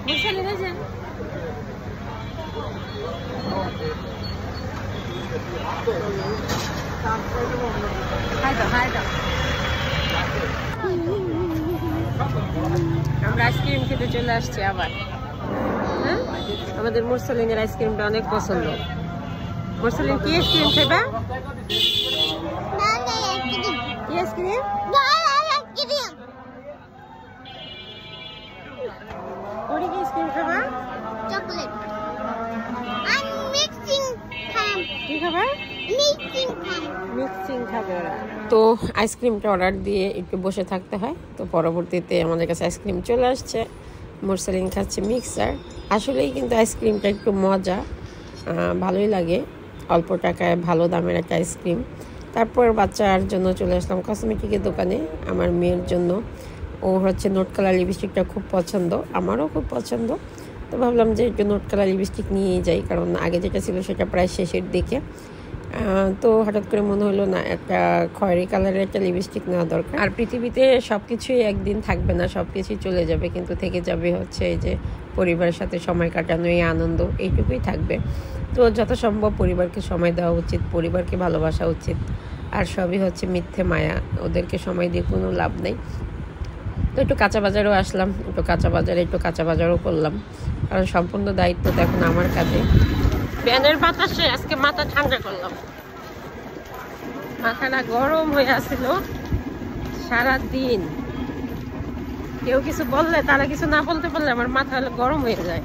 মুরসালিনে যান। আমরা আইসক্রিম খেতে চলে আসছি আবার। হ্যাঁ, আমাদের মুরসালিনের আইসক্রিমটা অনেক পছন্দ। মুরসালিন কি আইসক্রিম খাইবা? কি আইসক্রিম? ওরি কি আইসক্রিম খাবা? চকলেট। আর মিক্সিং খাম। কি খাবা? মিক্সিং খাম। মিক্সিং খাবে ওরা। তো আইসক্রিমটা অর্ডার দিয়ে একটু বসে থাকতে হয়। তো পরবর্তীতে আমাদের কাছে আইসক্রিম চলে আসছে। মুরসালিন খাচ্ছে মিক্সার। আসলেই কিন্তু আইসক্রিমটা একটু মজা, ভালোই লাগে। অল্প টাকায় ভালো দামের একটা আইসক্রিম। তারপর বাচ্চার জন্য চলে আসলাম কসমেটিকের দোকানে আমার মেয়ের জন্য। ও হচ্ছে নোট কালার লিপস্টিকটা খুব পছন্দ, আমারও খুব পছন্দ। তো ভাবলাম যে একটু নোট কালার লিপস্টিক নিয়ে যাই, কারণ আগে যেটা ছিল সেটা প্রায় শেষের দিকে। তো হঠাৎ করে মনে হলো না, একটা খয়েরি কালারের একটা লিপস্টিক নেওয়া দরকার। আর পৃথিবীতে সব কিছুই একদিন থাকবে না, সব কিছুই চলে যাবে, কিন্তু থেকে যাবে হচ্ছে এই যে পরিবারের সাথে সময় কাটানো, এই আনন্দ, এইটুকুই থাকবে। তো যত সম্ভব পরিবারকে সময় দেওয়া উচিত, পরিবারকে ভালোবাসা উচিত। আর সবই হচ্ছে মিথ্যে মায়া, ওদেরকে সময় দিয়ে কোনো লাভ নেই। তো একটু কাঁচা বাজারও আসলাম, একটু কাঁচা বাজারও করলাম, কারণ সম্পূর্ণ দায়িত্ব তো এখন আমার কাছে। ফ্যানের বাতাসে আজকে মাথা ঠান্ডা করলাম, মাথাটা গরম হয়ে আসছিল সারাদিন। কেউ কিছু বললে, তারা কিছু না বলতে পারলে আমার মাথা গরম হয়ে যায়।